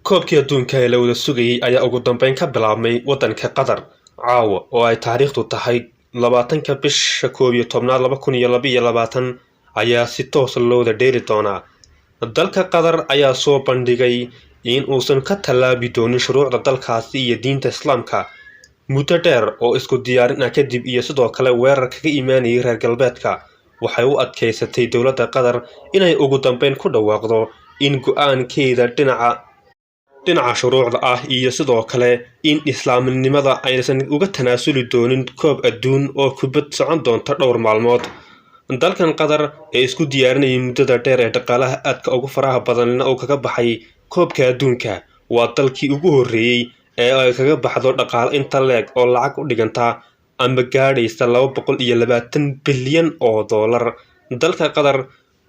koobkii adduunka ee la wada sugayay ayaa ugu dambeyn ka bilaabmay waddanka Qatar caawa oo ay taariikhdu tahay 20-ka bisha 11 2022 ayaa si toos loo wada dheeli doonaa. Dalka Qatar ayaa soo bandhigay in uusan ka talaabi doonin shuruucda dalkaasi iyo diinta Islaamka muddo dheer oo isku diyaarin ah kadib iyo sidoo kale weerar kaga imaanayay reer galbeedka. Waxay u adkaysatay dowladda Qatar inay ugu dambeyn ku dhawaaqdo in go'aankeeda dhinaca shuruucda ah iyo sidoo kale in islaamnimada aysan uga tanaasuli doonin koob adduun oo kubad socon doonta dhowr maalmood. Dalkan Qatar ee isku diyaarinayay muddada dheer ee dhaqaalaha aadka ugu faraha badan oo kaga baxay koobka adduunka waa dalkii ugu horreeyay ee ay kaga baxdo dhaqaale inta leeg oo lacag u dhiganta ama gaadhaysa 220 bilyan oo dollar. Dalka Qatar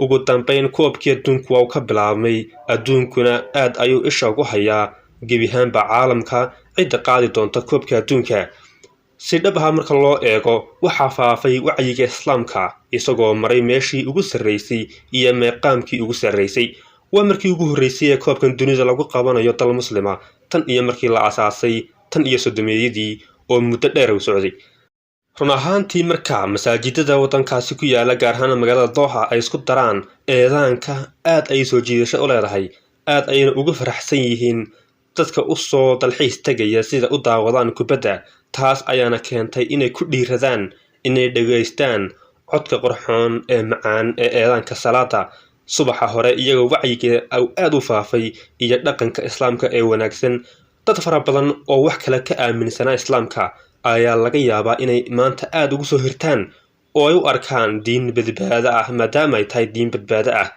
ugu dambeyn koobkii adduunku waa ka bilaabmay adduunkuna aad ayuu isha ugu hayaa gebi ahaanba caalamka cidda qaadi doonta koobka adduunka. Si dhab ah marka loo eego waxaa faafay wacyiga Islaamka isagoo maray meeshii ugu sarreysay iyo meeqaamkii ugu sarreysay. Waa markii ugu horreysay ee koobkan dunida lagu qabanayo dal muslima tan iyo markii la aasaasay tan iyo sodomeeyadii oo muddo dheer u socday. run ahaantii marka masaajidada waddankaasi ku yaala gaar ahaan magaalada Doha ay isku daraan eedaanka aad ay soo jiidasho u leedahay aad ayna ugu faraxsan yihiin dadka u soo dalxiis tagaya sida u daawadaan kubadda. taas ayaana keentay inay ku dhiiradaan inay dhageystaan codka qurxoon ee macaan ee eedaanka salaada subaxa hore iyagoo wacyiga aad u faafay iyo dhaqanka Islaamka ee wanaagsan. dad fara badan oo wax kale ka aaminsanaa Islaamka ayaa laga yaabaa inay maanta aad ugu soo hirtaan oo ay u arkaan diin badbaado ah maadaama ay tahay diin badbaado ah.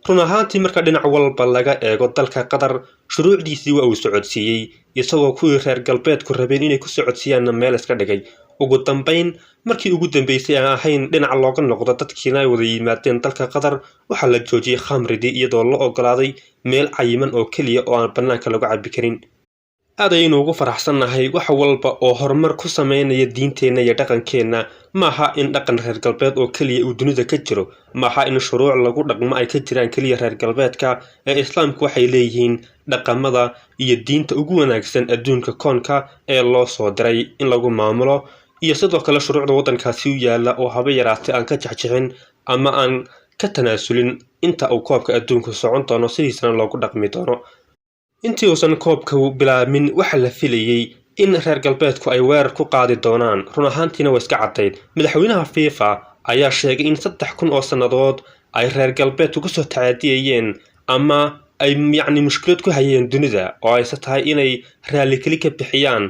run ahaantii marka dhinac walba laga eego dalka Qatar shuruucdiisii waa uu socodsiiyey isagoo kuwii reer galbeedku rabeen inay ku socodsiiyaan meel iska dhigay. ugu dambeyn markii ugu dambeysay aan ahayn dhinac looga noqdo dadkiina ay wada yimaadeen dalka Qatar waxaa la joojiyay khamridii iyadoo la ogolaaday meel cayiman oo keliya oo aan bannaanka lagu cabbi karin. aad ayaynu ugu faraxsannahay wax walba oo horumar ku sameynaya diinteenna iyo dhaqankeenna. maaha in dhaqan reer galbeed oo keliya uu dunida ka jiro, maaha in shuruuc lagu dhaqmo ay ka jiraan keliya reer galbeedka ee Islaamku waxay leeyihiin dhaqamada iyo diinta ugu wanaagsan adduunka koonka ee loo soo diray in lagu maamulo iyo sidoo kale shuruucda waddankaasi u yaala oo haba yaraatay aan ka jexjexin ama aan ka tanaasulin inta uu koobka adduunku socon doono sidiisana loogu dhaqmi doono. intii uusan koobka bilaabmin waxa la filayay in reer galbeedku ay weerar ku qaadi doonaan. run ahaantiina waa iska caddayd. madaxweynaha FIFA ayaa sheegay in 3,000 oo sannadood ay reer galbeedku ku soo tacaadiyeen ama ay mushkilad ku hayeen dunida oo ayse tahay inay raaligeli ka bixiyaan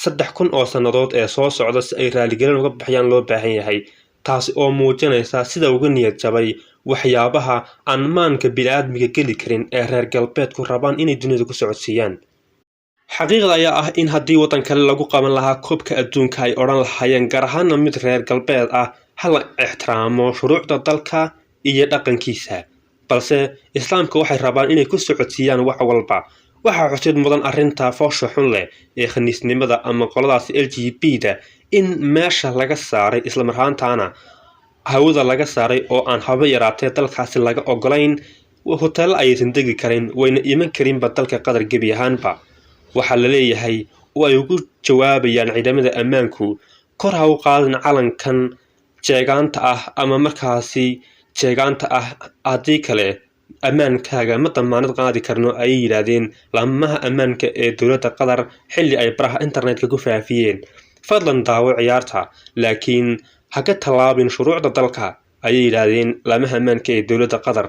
3,000 oo sannadood ee soo socda si ay raaligelin uga bixiyaan loo baahan yahay. taasi oo muujinaysa sida uga niyad jabay waxyaabaha aan maanka bini'aadmiga geli karin ee reer galbeedku rabaan inay dunida ku socodsiiyaan. xaqiiqda ayaa ah in haddii waddan kale lagu qaban lahaa koobka adduunka ay odhan lahaayeen gaar ahaana mid reer galbeed ah hala ixtiraamo shuruucda dalka iyo dhaqankiisa, balse Islaamka waxay rabaan inay ku socodsiiyaan wax walba. waxaa xusid mudan arrinta foosha xun leh ee khaniisnimada ama qoladaasi LGBT-da in meesha laga saaray isla marhaantaana hawada laga saaray oo aan haba yaraatee dalkaasi laga ogolayn. hoteelo ayaysan degi karin wayna iman karinba dalka Qatar gebi ahaanba. waxaa la leeyahay oo ay ugu jawaabayaan ciidamada ammaanku kor ha u qaadin calankan jeegaanta ah ama markaasi jeegaanta ah haddii kale ammaankaaga ma damaanad qaadi karno ayay yidhaahdeen laamaha ammaanka ee dowladda Qatar xilli ay baraha internetka ku faafiyeen. fadlan daawo ciyaarta laakiin ha ka tallaabin shuruucda dalka ayay yidhaahdeen laamaha ammaanka ee dowladda Qatar.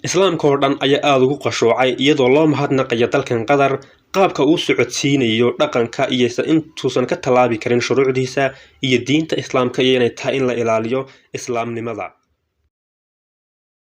Islaamka oo dhan ayaa aad ugu qashuucay iyadoo loo mahadnaqayo dalkan Qatar qaabka uu socodsiinayo dhaqanka iyo intuusan ka tallaabi karin shuruucdiisa iyo diinta Islaamka iyo inay tahay in la ilaaliyo islaamnimada.